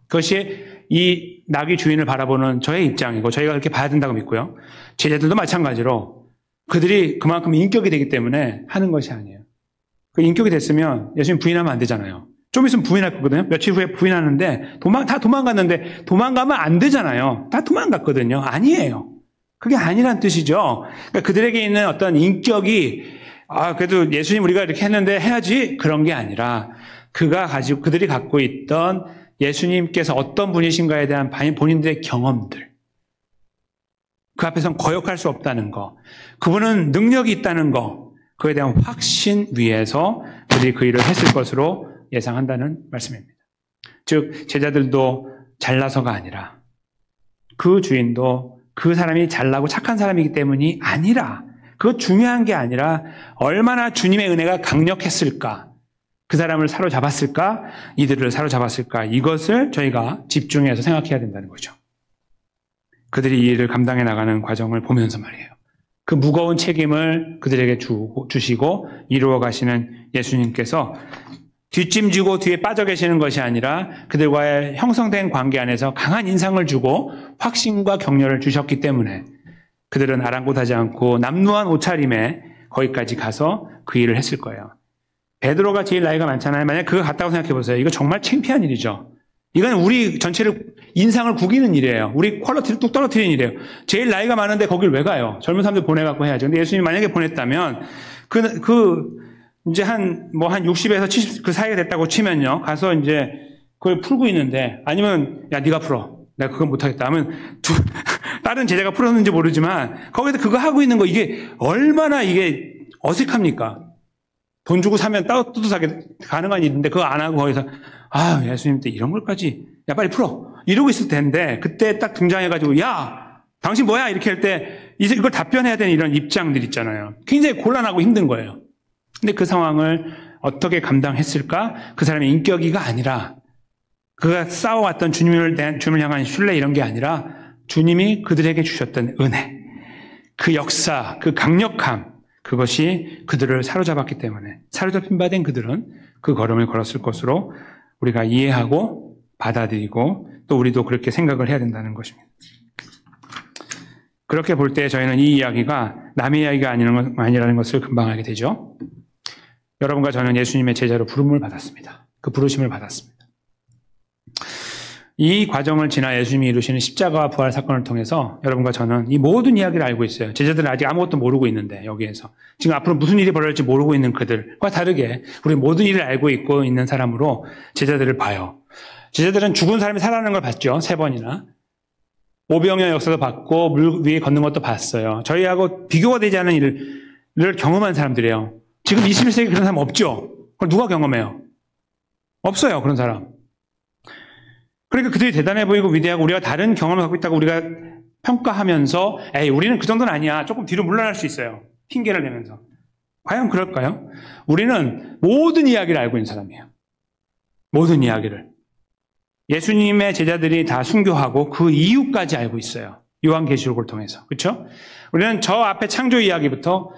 그것이 이 낙의 주인을 바라보는 저의 입장이고 저희가 그렇게 봐야 된다고 믿고요. 제자들도 마찬가지로 그들이 그만큼 인격이 되기 때문에 하는 것이 아니에요. 그 인격이 됐으면 예수님 부인하면 안 되잖아요. 좀 있으면 부인할 거거든요. 며칠 후에 부인하는데 다 도망갔는데 도망가면 안 되잖아요. 다 도망갔거든요. 아니에요. 그게 아니란 뜻이죠. 그러니까 그들에게 있는 어떤 인격이 그래도 예수님 우리가 이렇게 했는데 해야지 그런 게 아니라 그들이 갖고 있던 예수님께서 어떤 분이신가에 대한 본인들의 경험들, 그 앞에서는 거역할 수 없다는 거, 그분은 능력이 있다는 거, 그에 대한 확신 위에서 그들이 그 일을 했을 것으로 예상한다는 말씀입니다. 즉 제자들도 잘나서가 아니라 그 주인도 그 사람이 잘나고 착한 사람이기 때문이 아니라, 그거 중요한 게 아니라 얼마나 주님의 은혜가 강력했을까, 그 사람을 사로잡았을까, 이들을 사로잡았을까, 이것을 저희가 집중해서 생각해야 된다는 거죠. 그들이 이 일을 감당해 나가는 과정을 보면서 말이에요. 그 무거운 책임을 그들에게 주시고 이루어 가시는 예수님께서 뒷짐지고 뒤에 빠져 계시는 것이 아니라 그들과의 형성된 관계 안에서 강한 인상을 주고 확신과 격려를 주셨기 때문에 그들은 아랑곳하지 않고 남루한 옷차림에 거기까지 가서 그 일을 했을 거예요. 베드로가 제일 나이가 많잖아요. 만약 그거 같다고 생각해 보세요. 이거 정말 창피한 일이죠. 이건 우리 전체를 인상을 구기는 일이에요. 우리 퀄리티를 뚝 떨어뜨리는 일이에요. 제일 나이가 많은데 거길 왜 가요? 젊은 사람들 보내갖고 해야죠. 근데 예수님이 만약에 보냈다면 이제 한 60에서 70 그 사이가 됐다고 치면요. 가서 이제 그걸 풀고 있는데, 아니면 야 네가 풀어. 내가 그건 못하겠다 하면 다른 제자가 풀었는지 모르지만 거기서 그거 하고 있는 거, 이게 얼마나 이게 어색합니까? 돈 주고 사면 따뜻하게 가능한 일인데 그거 안 하고 거기서 예수님 때 이런 걸까지, 야 빨리 풀어 이러고 있을 텐데, 그때 딱 등장해가지고 야 당신 뭐야 이렇게 할 때 이제 이걸 답변해야 되는 이런 입장들 있잖아요. 굉장히 곤란하고 힘든 거예요. 근데 그 상황을 어떻게 감당했을까? 그 사람의 인격이가 아니라, 그가 싸워왔던 주님을 향한 신뢰 이런 게 아니라 주님이 그들에게 주셨던 은혜, 그 역사, 그 강력함, 그것이 그들을 사로잡았기 때문에 사로잡힌 바 된 그들은 그 걸음을 걸었을 것으로 우리가 이해하고 받아들이고 또 우리도 그렇게 생각을 해야 된다는 것입니다. 그렇게 볼 때 저희는 이 이야기가 남의 이야기가 아니라는 것을 금방 알게 되죠. 여러분과 저는 예수님의 제자로 부름을 받았습니다. 그 부르심을 받았습니다. 이 과정을 지나 예수님이 이루시는 십자가와 부활 사건을 통해서 여러분과 저는 이 모든 이야기를 알고 있어요. 제자들은 아직 아무것도 모르고 있는데, 여기에서 지금 앞으로 무슨 일이 벌어질지 모르고 있는 그들과 다르게 우리 모든 일을 알고 있는 사람으로 제자들을 봐요. 제자들은 죽은 사람이 살아나는 걸 봤죠. 3번이나. 오병이어 역사도 봤고 물 위에 걷는 것도 봤어요. 저희하고 비교가 되지 않은 일을 경험한 사람들이에요. 지금 21세기 그런 사람 없죠? 그걸 누가 경험해요? 없어요, 그런 사람. 그러니까 그들이 대단해 보이고 위대하고 우리가 다른 경험을 갖고 있다고 우리가 평가하면서 우리는 그 정도는 아니야, 조금 뒤로 물러날 수 있어요. 핑계를 내면서. 과연 그럴까요? 우리는 모든 이야기를 알고 있는 사람이에요. 모든 이야기를. 예수님의 제자들이 다 순교하고 그 이유까지 알고 있어요. 요한계시록을 통해서. 그렇죠? 우리는 저 앞에 창조 이야기부터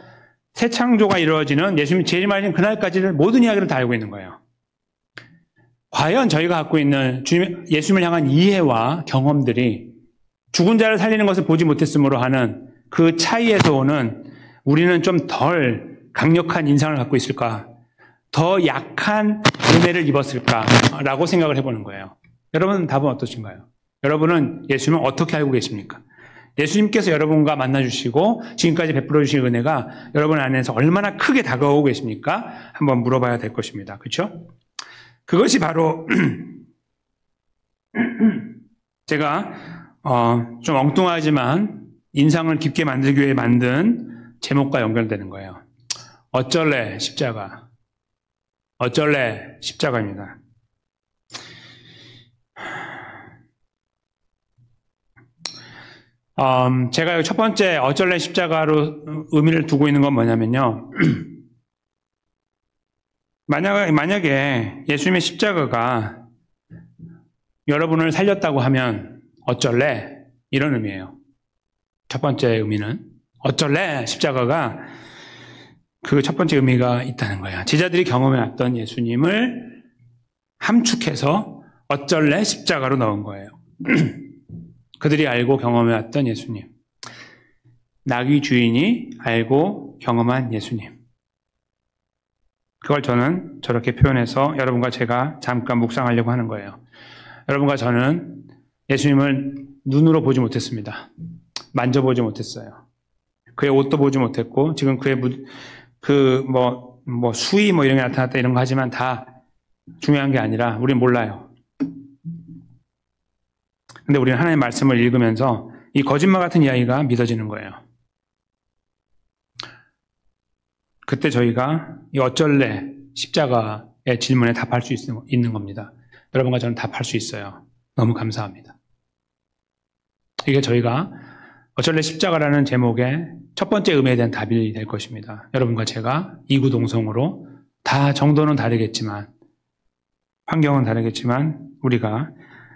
새 창조가 이루어지는 예수님이 제일 말하신 그날까지를 모든 이야기를 다 알고 있는 거예요. 과연 저희가 갖고 있는 예수님을 향한 이해와 경험들이 죽은 자를 살리는 것을 보지 못했으므로 하는 그 차이에서 오는, 우리는 좀 덜 강력한 인상을 갖고 있을까? 더 약한 은혜를 입었을까라고 생각을 해보는 거예요. 여러분 답은 어떠신가요? 여러분은 예수님을 어떻게 알고 계십니까? 예수님께서 여러분과 만나주시고 지금까지 베풀어 주신 은혜가 여러분 안에서 얼마나 크게 다가오고 계십니까? 한번 물어봐야 될 것입니다. 그렇죠? 그것이 바로 제가 좀 엉뚱하지만 인상을 깊게 만들기 위해 만든 제목과 연결되는 거예요. 어쩔래 십자가. 어쩔래 십자가입니다. 제가 첫 번째 어쩔래 십자가로 의미를 두고 있는 건 뭐냐면요. 만약에 예수님의 십자가가 여러분을 살렸다고 하면 어쩔래? 이런 의미예요. 첫 번째 의미는 어쩔래? 십자가가 그 첫 번째 의미가 있다는 거예요. 제자들이 경험해왔던 예수님을 함축해서 어쩔래 십자가로 넣은 거예요. 그들이 알고 경험해왔던 예수님. 나귀 주인이 알고 경험한 예수님. 그걸 저는 저렇게 표현해서 여러분과 제가 잠깐 묵상하려고 하는 거예요. 여러분과 저는 예수님을 눈으로 보지 못했습니다. 만져보지 못했어요. 그의 옷도 보지 못했고, 지금 그의 수위 이런 게 나타났다 이런 거 하지만 다 중요한 게 아니라 우리는 몰라요. 근데 우리는 하나님의 말씀을 읽으면서 이 거짓말 같은 이야기가 믿어지는 거예요. 그때 저희가 이 어쩔래 십자가의 질문에 답할 수 있는 겁니다. 여러분과 저는 답할 수 있어요. 너무 감사합니다. 이게 저희가 어쩔래 십자가라는 제목의 첫 번째 의미에 대한 답이 될 것입니다. 여러분과 제가 이구동성으로 다 정도는 다르겠지만 환경은 다르겠지만 우리가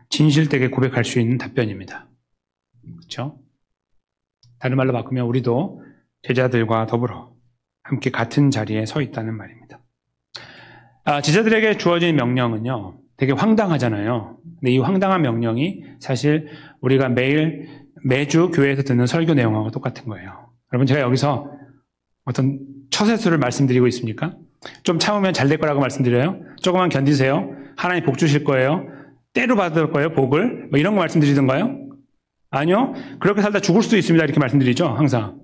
진실되게 고백할 수 있는 답변입니다. 그렇죠? 다른 말로 바꾸면 우리도 제자들과 더불어 함께 같은 자리에 서 있다는 말입니다. 제자들에게 주어진 명령은요, 되게 황당하잖아요. 근데 이 황당한 명령이 사실 우리가 매주 교회에서 듣는 설교 내용하고 똑같은 거예요. 여러분, 제가 여기서 어떤 처세술을 말씀드리고 있습니까? 좀 참으면 잘 될 거라고 말씀드려요? 조금만 견디세요. 하나님 복 주실 거예요. 때로 받을 거예요, 복을. 이런 거 말씀드리던가요? 아니요. 그렇게 살다 죽을 수도 있습니다. 이렇게 말씀드리죠, 항상.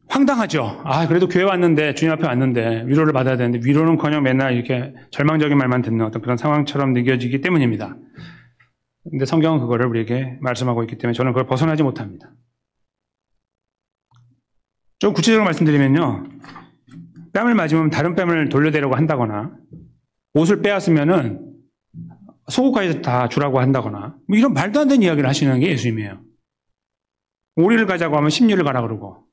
황당하죠. 그래도 교회 왔는데, 주님 앞에 왔는데, 위로를 받아야 되는데, 위로는커녕 맨날 이렇게 절망적인 말만 듣는 어떤 그런 상황처럼 느껴지기 때문입니다. 근데 성경은 그거를 우리에게 말씀하고 있기 때문에 저는 그걸 벗어나지 못합니다. 좀 구체적으로 말씀드리면요. 뺨을 맞으면 다른 뺨을 돌려대려고 한다거나, 옷을 빼앗으면은 속옷까지 다 주라고 한다거나, 이런 말도 안 되는 이야기를 하시는 게 예수님이에요. 오리를 가자고 하면 십리를 가라 그러고.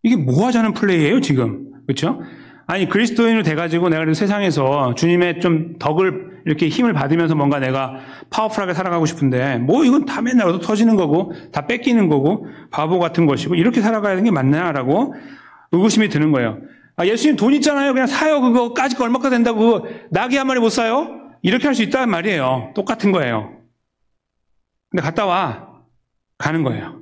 이게 뭐 하자는 플레이예요, 지금. 그렇죠? 아니, 그리스도인으로 돼가지고 내가 그래도 세상에서 주님의 좀 덕을 이렇게 힘을 받으면서 뭔가 내가 파워풀하게 살아가고 싶은데, 이건 다 맨날 얻어 터지는 거고, 다 뺏기는 거고, 바보 같은 것이고, 이렇게 살아가야 되는 게 맞나라고 의구심이 드는 거예요. 예수님 돈 있잖아요. 그냥 사요. 그거 까짓 얼마가 된다고. 나귀 한 마리 못 사요? 이렇게 할 수 있다는 말이에요. 똑같은 거예요. 근데 갔다 와. 가는 거예요.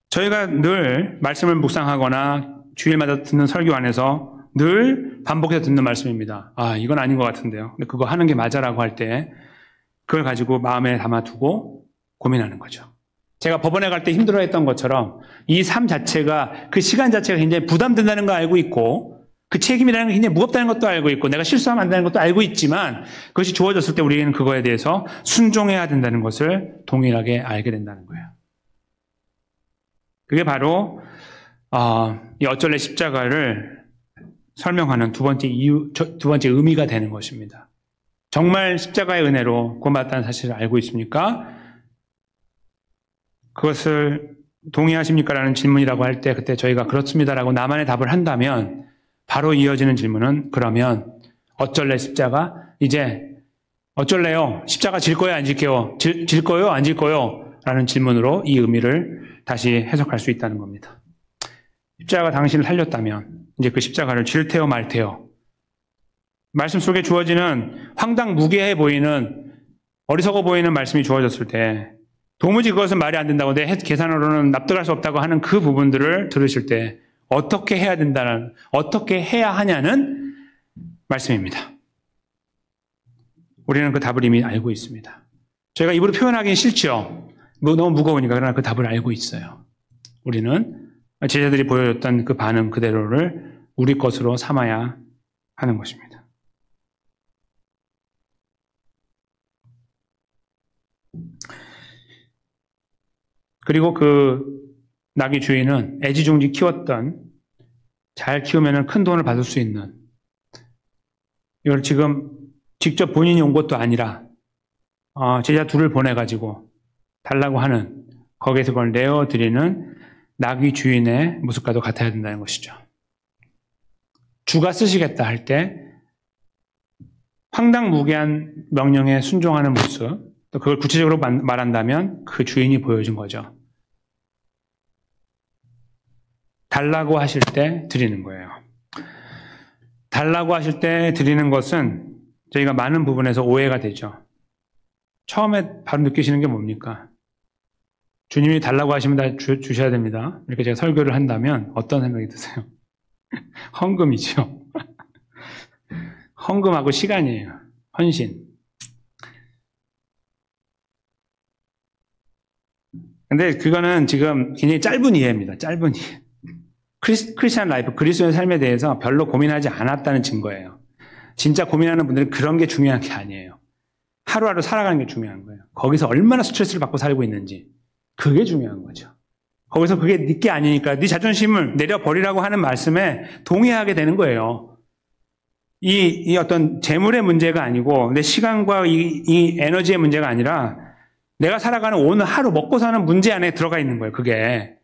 저희가 늘 말씀을 묵상하거나 주일마다 듣는 설교 안에서 늘 반복해서 듣는 말씀입니다. 이건 아닌 것 같은데요. 근데 그거 하는 게 맞아라고 할 때 그걸 가지고 마음에 담아두고 고민하는 거죠. 제가 법원에 갈 때 힘들어했던 것처럼 이 삶 자체가, 그 시간 자체가 굉장히 부담된다는 거 알고 있고, 그 책임이라는 게 굉장히 무겁다는 것도 알고 있고, 내가 실수하면 안 되는 것도 알고 있지만, 그것이 주어졌을 때 우리는 그거에 대해서 순종해야 된다는 것을 동일하게 알게 된다는 거예요. 그게 바로 이 어쩔래 십자가를 설명하는 두 번째 의미가 되는 것입니다. 정말 십자가의 은혜로 구원받았다는 사실을 알고 있습니까? 그것을 동의하십니까? 라는 질문이라고 할 때 그때 저희가 그렇습니다라고 나만의 답을 한다면 바로 이어지는 질문은, 그러면 어쩔래 십자가? 이제 어쩔래요? 십자가 질 거예요? 안 질게요? 질 거예요? 안 질 거예요? 라는 질문으로 이 의미를 다시 해석할 수 있다는 겁니다. 십자가가 당신을 살렸다면 이제 그 십자가를 질테요 말테요. 말씀 속에 주어지는 황당무계해 보이는, 어리석어 보이는 말씀이 주어졌을 때 도무지 그것은 말이 안 된다고, 내 계산으로는 납득할 수 없다고 하는 그 부분들을 들으실 때 어떻게 해야 된다는, 어떻게 해야 하냐는 말씀입니다. 우리는 그 답을 이미 알고 있습니다. 저희가 입으로 표현하기는 싫죠. 너무 무거우니까. 그러나 그 답을 알고 있어요. 우리는 제자들이 보여줬던 그 반응 그대로를 우리 것으로 삼아야 하는 것입니다. 그리고 그 나귀 주인은 애지중지 키웠던, 잘 키우면 큰 돈을 받을 수 있는, 이걸 지금 직접 본인이 온 것도 아니라 제자 둘을 보내가지고 달라고 하는, 거기에서 그걸 내어드리는 나귀 주인의 모습과도 같아야 된다는 것이죠. 주가 쓰시겠다 할 때 황당무계한 명령에 순종하는 모습, 또 그걸 구체적으로 말한다면 그 주인이 보여준 거죠. 달라고 하실 때 드리는 거예요. 달라고 하실 때 드리는 것은 저희가 많은 부분에서 오해가 되죠. 처음에 바로 느끼시는 게 뭡니까? 주님이 달라고 하시면 다 주셔야 됩니다. 이렇게 제가 설교를 한다면 어떤 생각이 드세요? 헌금이죠. 헌금하고 시간이에요. 헌신. 근데 그거는 지금 굉장히 짧은 이해입니다. 짧은 이해. 크리스찬 라이프, 그리스도의 삶에 대해서 별로 고민하지 않았다는 증거예요. 진짜 고민하는 분들은 그런 게 중요한 게 아니에요. 하루하루 살아가는 게 중요한 거예요. 거기서 얼마나 스트레스를 받고 살고 있는지. 그게 중요한 거죠. 거기서 그게 네게 아니니까 네 자존심을 내려버리라고 하는 말씀에 동의하게 되는 거예요. 이 어떤 재물의 문제가 아니고 내 시간과 이 에너지의 문제가 아니라 내가 살아가는 오늘 하루 먹고 사는 문제 안에 들어가 있는 거예요. 그게.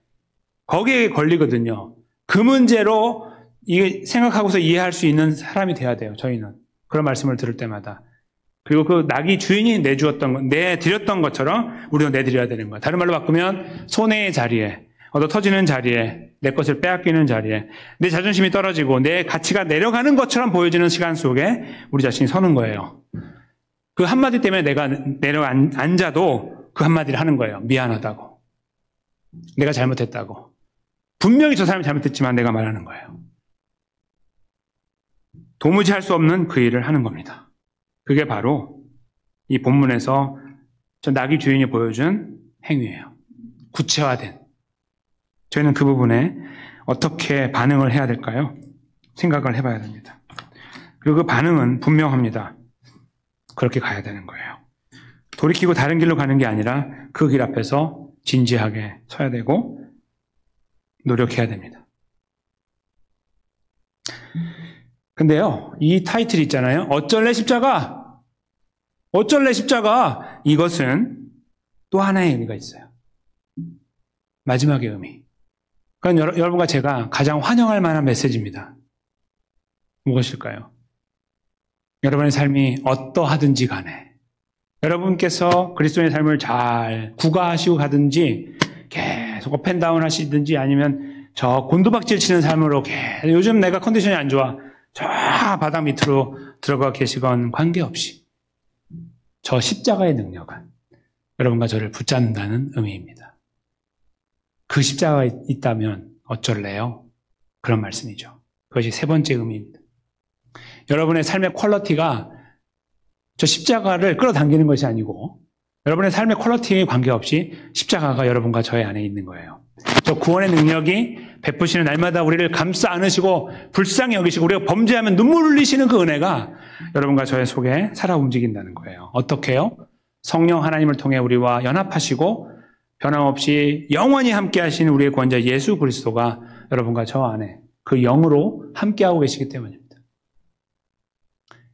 거기에 걸리거든요. 그 문제로 생각하고서 이해할 수 있는 사람이 돼야 돼요. 저희는. 그런 말씀을 들을 때마다. 그리고 그 낙이 주인이 내드렸던 것처럼 우리도 내드려야 되는 거예요. 다른 말로 바꾸면 손해의 자리에, 얻어 터지는 자리에, 내 것을 빼앗기는 자리에, 내 자존심이 떨어지고 내 가치가 내려가는 것처럼 보여지는 시간 속에 우리 자신이 서는 거예요. 그 한마디 때문에 내가 앉아도 그 한마디를 하는 거예요. 미안하다고. 내가 잘못했다고. 분명히 저 사람이 잘못했지만 내가 말하는 거예요. 도무지 할 수 없는 그 일을 하는 겁니다. 그게 바로 이 본문에서 저 낙이 주인이 보여준 행위예요. 구체화된. 저희는 그 부분에 어떻게 반응을 해야 될까요? 생각을 해봐야 됩니다. 그리고 그 반응은 분명합니다. 그렇게 가야 되는 거예요. 돌이키고 다른 길로 가는 게 아니라 그 길 앞에서 진지하게 서야 되고 노력해야 됩니다. 근데요, 이 타이틀 있잖아요. 어쩔래 십자가? 어쩔래 십자가? 이것은 또 하나의 의미가 있어요. 마지막의 의미. 그건 여러분과 제가 가장 환영할 만한 메시지입니다. 무엇일까요? 여러분의 삶이 어떠하든지 간에 여러분께서 그리스도의 삶을 잘 구가하시고 가든지 계속 업앤다운 하시든지 아니면 저 곤두박질 치는 삶으로 계속 요즘 내가 컨디션이 안 좋아 저 바닥 밑으로 들어가 계시건 관계없이 저 십자가의 능력은 여러분과 저를 붙잡는다는 의미입니다. 그 십자가가 있다면 어쩔래요? 그런 말씀이죠. 그것이 세 번째 의미입니다. 여러분의 삶의 퀄리티가 저 십자가를 끌어당기는 것이 아니고 여러분의 삶의 퀄리티에 관계없이 십자가가 여러분과 저의 안에 있는 거예요. 저 구원의 능력이 베푸시는 날마다 우리를 감싸 안으시고 불쌍히 여기시고 우리가 범죄하면 눈물 흘리시는 그 은혜가 여러분과 저의 속에 살아 움직인다는 거예요. 어떻게요? 성령 하나님을 통해 우리와 연합하시고 변함없이 영원히 함께 하시는 우리의 구원자 예수 그리스도가 여러분과 저 안에 그 영으로 함께하고 계시기 때문입니다.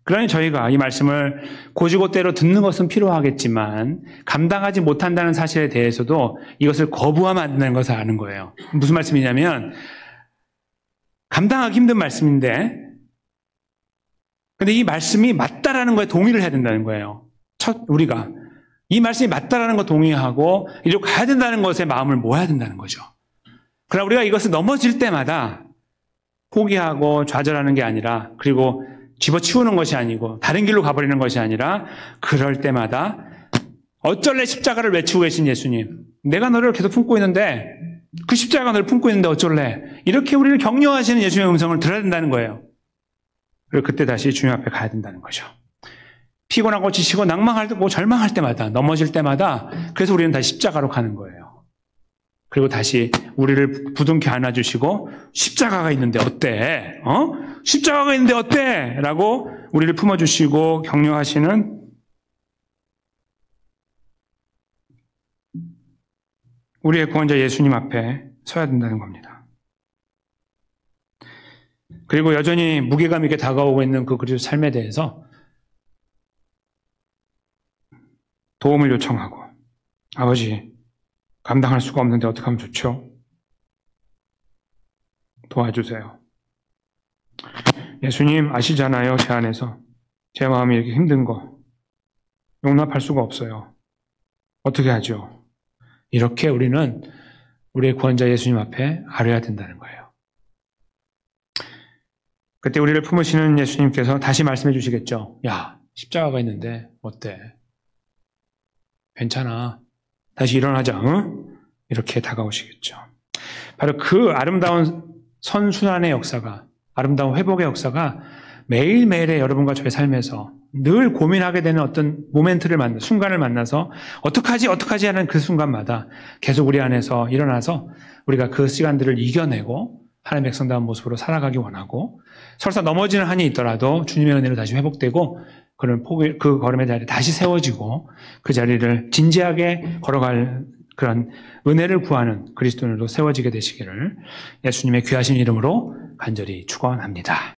그러니 저희가 이 말씀을 고지고대로 듣는 것은 필요하겠지만 감당하지 못한다는 사실에 대해서도 이것을 거부하면 안 된다는 것을 아는 거예요. 무슨 말씀이냐면 감당하기 힘든 말씀인데 근데 이 말씀이 맞다라는 거에 동의를 해야 된다는 거예요. 우리가 이 말씀이 맞다라는 거 동의하고 이리로 가야 된다는 것에 마음을 모아야 된다는 거죠. 그러나 우리가 이것을 넘어질 때마다 포기하고 좌절하는 게 아니라 그리고 집어치우는 것이 아니고 다른 길로 가버리는 것이 아니라 그럴 때마다 어쩔래 십자가를 외치고 계신 예수님, 내가 너를 계속 품고 있는데 그 십자가가 너를 품고 있는데 어쩔래? 이렇게 우리를 격려하시는 예수님의 음성을 들어야 된다는 거예요. 그리고 그때 다시 주님 앞에 가야 된다는 거죠. 피곤하고 지치고 낭망할 때, 절망할 때마다 넘어질 때마다 그래서 우리는 다시 십자가로 가는 거예요. 그리고 다시 우리를 부둥켜 안아주시고 십자가가 있는데 어때? 십자가가 있는데 어때? 라고 우리를 품어주시고 격려하시는 우리의 구원자 예수님 앞에 서야 된다는 겁니다. 그리고 여전히 무게감 있게 다가오고 있는 그 그리스도 삶에 대해서 도움을 요청하고 아버지 감당할 수가 없는데 어떻게 하면 좋죠? 도와주세요. 예수님 아시잖아요. 제 안에서 제 마음이 이렇게 힘든 거 용납할 수가 없어요. 어떻게 하죠? 이렇게 우리는 우리의 구원자 예수님 앞에 아뢰야 된다는 거예요. 그때 우리를 품으시는 예수님께서 다시 말씀해 주시겠죠. 야, 십자가가 있는데 어때? 괜찮아. 다시 일어나자. 응? 이렇게 다가오시겠죠. 바로 그 아름다운 선순환의 역사가, 아름다운 회복의 역사가 매일매일의 여러분과 저의 삶에서 늘 고민하게 되는 어떤 모멘트를 순간을 만나서 어떡하지 하는 그 순간마다 계속 우리 안에서 일어나서 우리가 그 시간들을 이겨내고 하나님의 백성다운 모습으로 살아가기 원하고, 설사 넘어지는 한이 있더라도 주님의 은혜로 다시 회복되고 그 걸음의 자리에 다시 세워지고 그 자리를 진지하게 걸어갈 그런 은혜를 구하는 그리스도인으로 세워지게 되시기를 예수님의 귀하신 이름으로 간절히 축원합니다.